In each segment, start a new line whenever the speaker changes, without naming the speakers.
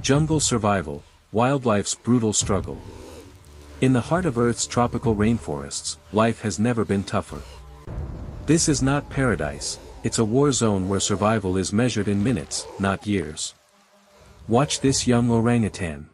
Jungle survival, wildlife's brutal struggle. In the heart of Earth's tropical rainforests, life has never been tougher. This is not paradise, it's a war zone where survival is measured in minutes, not years. Watch this young orangutan.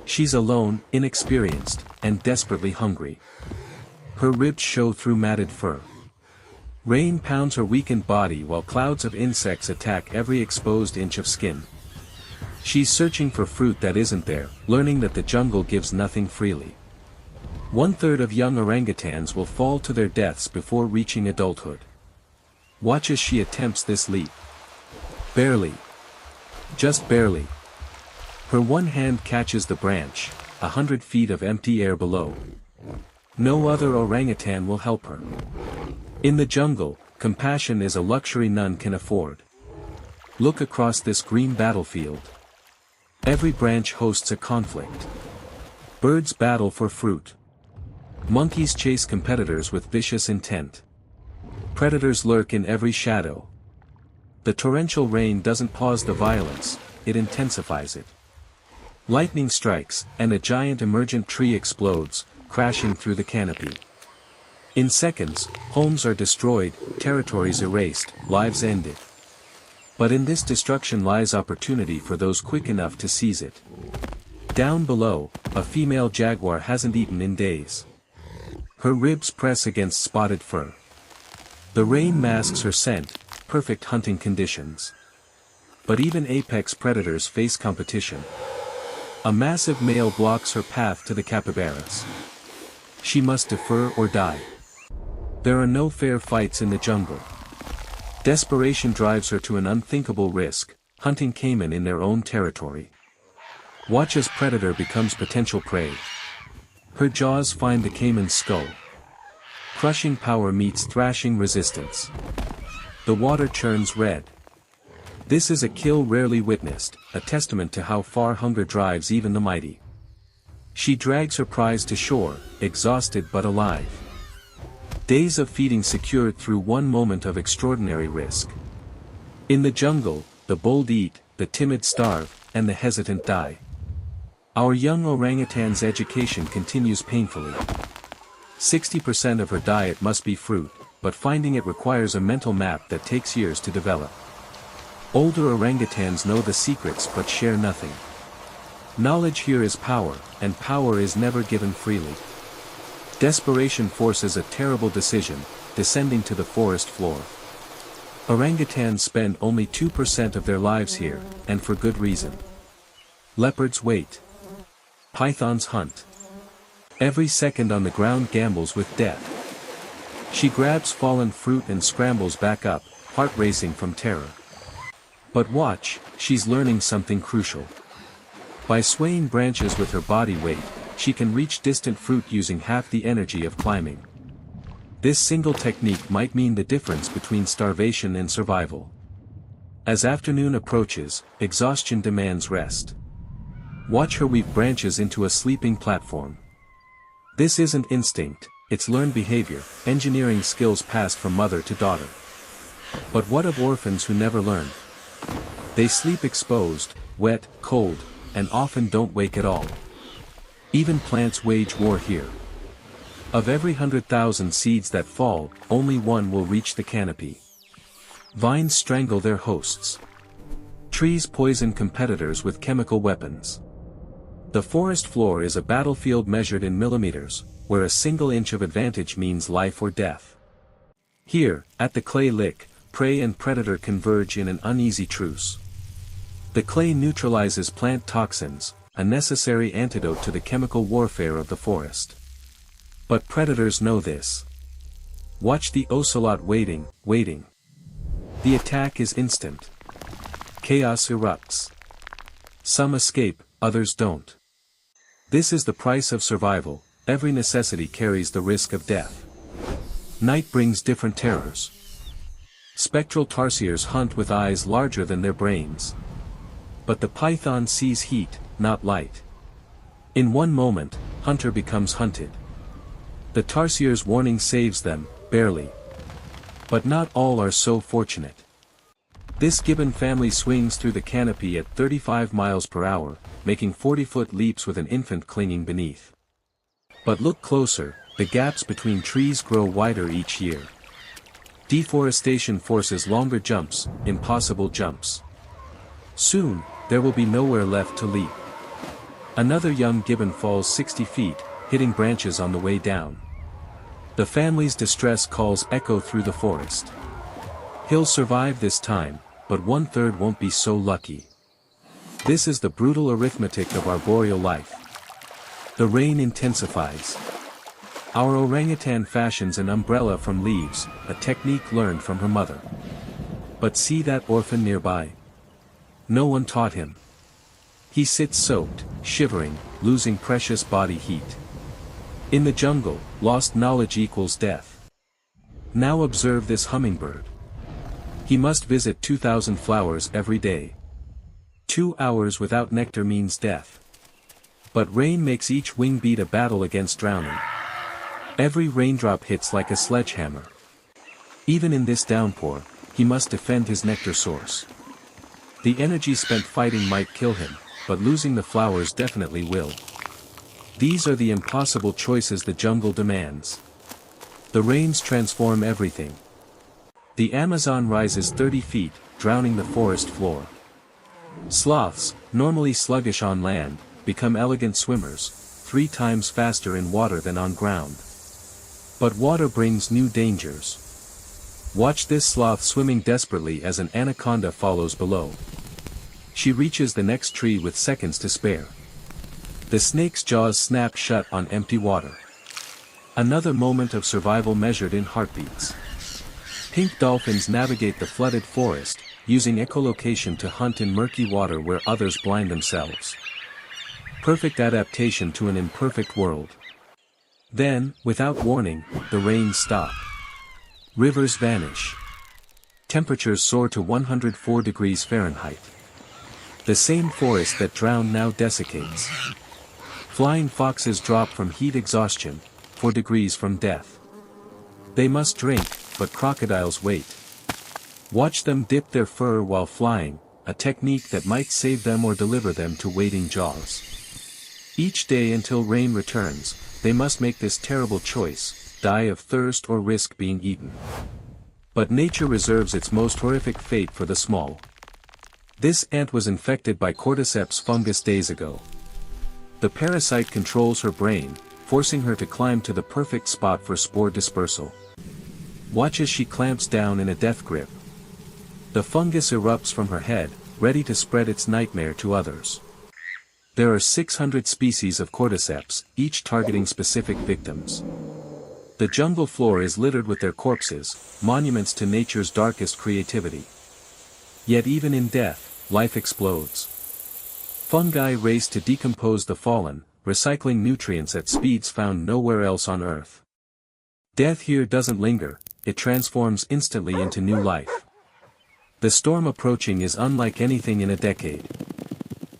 She's alone, inexperienced, and desperately hungry. Her ribs show through matted fur. Rain pounds her weakened body while clouds of insects attack every exposed inch of skin. She's searching for fruit that isn't there, learning that the jungle gives nothing freely. 1/3 of young orangutans will fall to their deaths before reaching adulthood. Watch as she attempts this leap. Barely. Just barely. Her one hand catches the branch, 100 feet of empty air below. No other orangutan will help her. In the jungle, compassion is a luxury none can afford. Look across this green battlefield. Every branch hosts a conflict. Birds battle for fruit. Monkeys chase competitors with vicious intent. Predators lurk in every shadow. The torrential rain doesn't pause the violence, it intensifies it. Lightning strikes, and a giant emergent tree explodes, crashing through the canopy. In seconds, homes are destroyed, territories erased, lives ended. But in this destruction lies opportunity for those quick enough to seize it. Down below, a female jaguar hasn't eaten in days. Her ribs press against spotted fur. The rain masks her scent, perfect hunting conditions. But even apex predators face competition. A massive male blocks her path to the capybaras. She must defer or die. There are no fair fights in the jungle. Desperation drives her to an unthinkable risk, hunting caiman in their own territory. Watch as predator becomes potential prey. Her jaws find the caiman's skull. Crushing power meets thrashing resistance. The water churns red. This is a kill rarely witnessed, a testament to how far hunger drives even the mighty. She drags her prize to shore, exhausted but alive. Days of feeding secured through one moment of extraordinary risk. In the jungle, the bold eat, the timid starve, and the hesitant die. Our young orangutan's education continues painfully. 60% of her diet must be fruit, but finding it requires a mental map that takes years to develop. Older orangutans know the secrets but share nothing. Knowledge here is power, and power is never given freely. Desperation forces a terrible decision, descending to the forest floor. Orangutans spend only 2% of their lives here, and for good reason. Leopards wait. Pythons hunt. Every second on the ground gambles with death. She grabs fallen fruit and scrambles back up, heart racing from terror. But watch, she's learning something crucial. By swaying branches with her body weight, she can reach distant fruit using half the energy of climbing. This single technique might mean the difference between starvation and survival. As afternoon approaches, exhaustion demands rest. Watch her weave branches into a sleeping platform. This isn't instinct, it's learned behavior, engineering skills passed from mother to daughter. But what of orphans who never learn? They sleep exposed, wet, cold, and often don't wake at all. Even plants wage war here. Of every 100,000 seeds that fall, only one will reach the canopy. Vines strangle their hosts. Trees poison competitors with chemical weapons. The forest floor is a battlefield measured in millimeters, where a single inch of advantage means life or death. Here, at the clay lick, prey and predator converge in an uneasy truce. The clay neutralizes plant toxins, a necessary antidote to the chemical warfare of the forest. But predators know this. Watch the ocelot waiting. The attack is instant. Chaos erupts. Some escape, others don't. This is the price of survival, every necessity carries the risk of death. Night brings different terrors. Spectral tarsiers hunt with eyes larger than their brains. But the python sees heat, not light. In one moment, hunter becomes hunted. The tarsier's warning saves them, barely. But not all are so fortunate. This gibbon family swings through the canopy at 35 miles per hour, making 40-foot leaps with an infant clinging beneath. But look closer, the gaps between trees grow wider each year. Deforestation forces longer jumps, impossible jumps. Soon, there will be nowhere left to leap. Another young gibbon falls 60 feet, hitting branches on the way down. The family's distress calls echo through the forest. He'll survive this time, but 1/3 won't be so lucky. This is the brutal arithmetic of arboreal life. The rain intensifies. Our orangutan fashions an umbrella from leaves, a technique learned from her mother. But see that orphan nearby? No one taught him. He sits soaked, shivering, losing precious body heat. In the jungle, lost knowledge equals death. Now observe this hummingbird. He must visit 2,000 flowers every day. 2 hours without nectar means death. But rain makes each wing beat a battle against drowning. Every raindrop hits like a sledgehammer. Even in this downpour, he must defend his nectar source. The energy spent fighting might kill him, but losing the flowers definitely will. These are the impossible choices the jungle demands. The rains transform everything. The Amazon rises 30 feet, drowning the forest floor. Sloths, normally sluggish on land, become elegant swimmers, 3 times faster in water than on ground. But water brings new dangers. Watch this sloth swimming desperately as an anaconda follows below. She reaches the next tree with seconds to spare. The snake's jaws snap shut on empty water. Another moment of survival measured in heartbeats. Pink dolphins navigate the flooded forest, using echolocation to hunt in murky water where others blind themselves. Perfect adaptation to an imperfect world. Then, without warning, the rains stop. Rivers vanish. Temperatures soar to 104 degrees Fahrenheit. The same forest that drowned now desiccates. Flying foxes drop from heat exhaustion, 4 degrees from death. They must drink, but crocodiles wait. Watch them dip their fur while flying, a technique that might save them or deliver them to waiting jaws. Each day until rain returns, they must make this terrible choice, die of thirst or risk being eaten. But nature reserves its most horrific fate for the small. This ant was infected by cordyceps fungus days ago. The parasite controls her brain, forcing her to climb to the perfect spot for spore dispersal. Watch as she clamps down in a death grip. The fungus erupts from her head, ready to spread its nightmare to others. There are 600 species of cordyceps, each targeting specific victims. The jungle floor is littered with their corpses, monuments to nature's darkest creativity. Yet even in death, life explodes. Fungi race to decompose the fallen, recycling nutrients at speeds found nowhere else on Earth. Death here doesn't linger, it transforms instantly into new life. The storm approaching is unlike anything in a decade.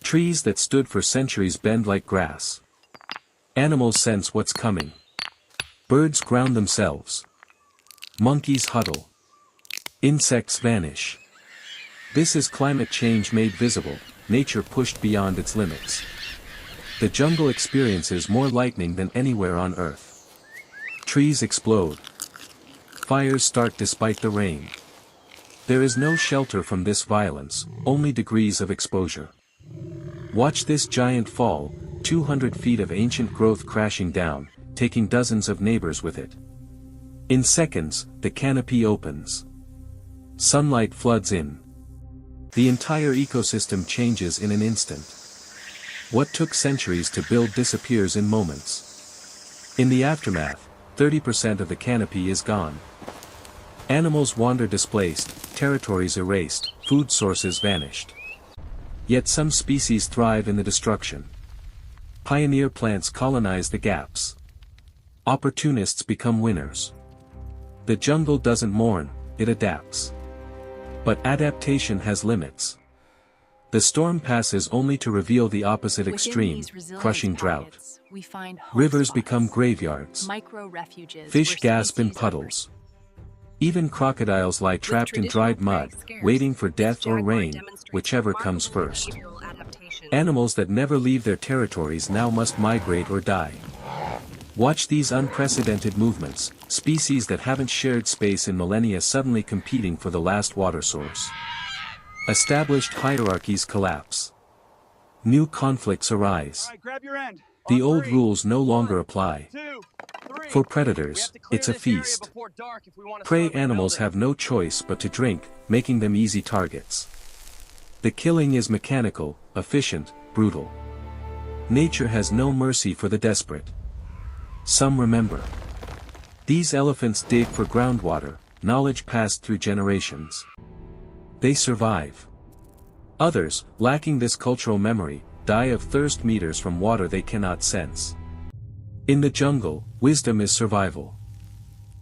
Trees that stood for centuries bend like grass. Animals sense what's coming. Birds ground themselves. Monkeys huddle. Insects vanish. This is climate change made visible, nature pushed beyond its limits. The jungle experiences more lightning than anywhere on Earth. Trees explode. Fires start despite the rain. There is no shelter from this violence, only degrees of exposure. Watch this giant fall, 200 feet of ancient growth crashing down, taking dozens of neighbors with it. In seconds, the canopy opens. Sunlight floods in. The entire ecosystem changes in an instant. What took centuries to build disappears in moments. In the aftermath, 30% of the canopy is gone. Animals wander displaced, territories erased, food sources vanished. Yet some species thrive in the destruction. Pioneer plants colonize the gaps. Opportunists become winners. The jungle doesn't mourn, it adapts. But adaptation has limits. The storm passes only to reveal the opposite extreme, crushing drought. Rivers become graveyards. Fish gasp in puddles. Even crocodiles lie trapped in dried mud, waiting for death or rain, whichever comes first. Animals that never leave their territories now must migrate or die. Watch these unprecedented movements, species that haven't shared space in millennia suddenly competing for the last water source. Established hierarchies collapse. New conflicts arise. The old rules no longer apply. For predators, it's a feast. Prey animals have no choice but to drink, making them easy targets. The killing is mechanical, efficient, brutal. Nature has no mercy for the desperate. Some remember. These elephants dig for groundwater, knowledge passed through generations. They survive. Others, lacking this cultural memory, die of thirst meters from water they cannot sense. In the jungle, wisdom is survival.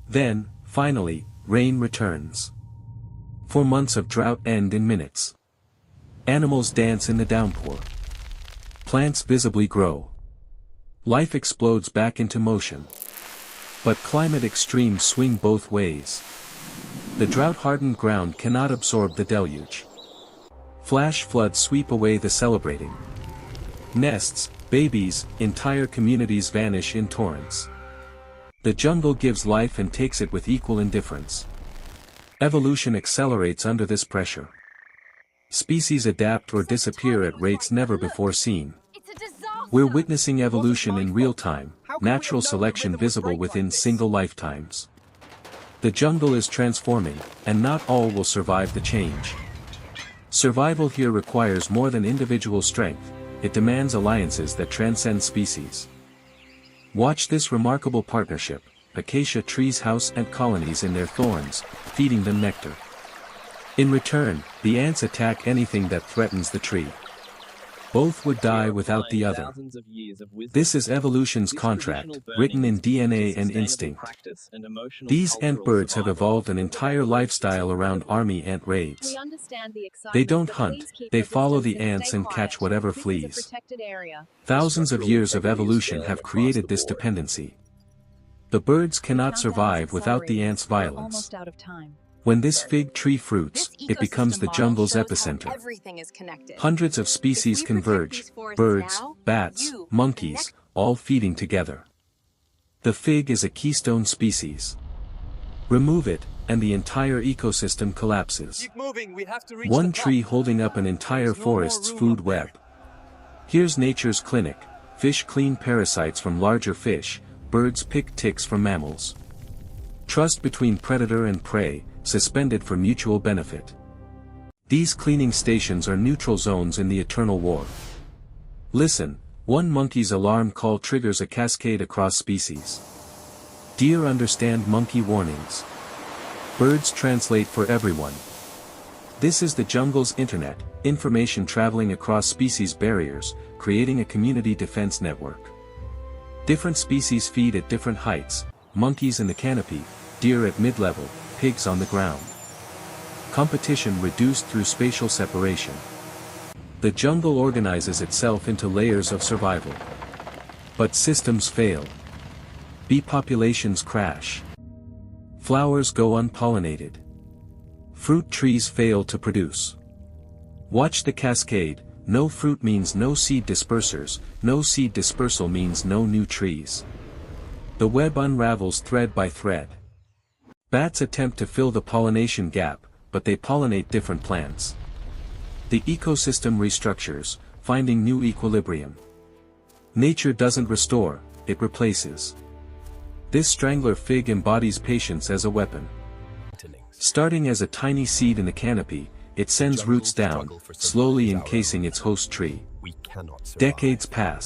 Then, finally, rain returns. 4 months of drought end in minutes. Animals dance in the downpour. Plants visibly grow. Life explodes back into motion. But climate extremes swing both ways. The drought-hardened ground cannot absorb the deluge. Flash floods sweep away the celebrating. Nests, babies, entire communities vanish in torrents. The jungle gives life and takes it with equal indifference. Evolution accelerates under this pressure. Species adapt or disappear at rates never before seen. We're witnessing evolution in real time, natural selection visible within single lifetimes. The jungle is transforming, and not all will survive the change. Survival here requires more than individual strength, it demands alliances that transcend species. Watch this remarkable partnership, acacia trees house ant colonies in their thorns, feeding them nectar. In return, the ants attack anything that threatens the tree. Both would die without the other. This is evolution's contract, written in DNA and instinct. These ant birds have evolved an entire lifestyle around army ant raids. They don't hunt, they follow the ants and catch whatever flees. Thousands of years of evolution have created this dependency. The birds cannot survive without the ants' violence. When this fig tree fruits, it becomes the jungle's epicenter. Hundreds of species converge, birds, bats, monkeys, all feeding together. The fig is a keystone species. Remove it, and the entire ecosystem collapses. One tree holding up an entire forest's food web. Here's nature's clinic: fish clean parasites from larger fish, birds pick ticks from mammals. Trust between predator and prey, suspended for mutual benefit. These cleaning stations are neutral zones in the eternal war. Listen, one monkey's alarm call triggers a cascade across species. Deer understand monkey warnings. Birds translate for everyone. This is the jungle's internet, information traveling across species barriers, creating a community defense network. Different species feed at different heights, monkeys in the canopy, deer at mid-level, pigs on the ground. Competition reduced through spatial separation. The jungle organizes itself into layers of survival. But systems fail. Bee populations crash. Flowers go unpollinated. Fruit trees fail to produce. Watch the cascade: no fruit means no seed dispersers, no seed dispersal means no new trees. The web unravels thread by thread. Bats attempt to fill the pollination gap, but they pollinate different plants. The ecosystem restructures, finding new equilibrium. Nature doesn't restore, it replaces. This strangler fig embodies patience as a weapon. Starting as a tiny seed in the canopy, it sends roots down, slowly encasing its host tree. Decades pass.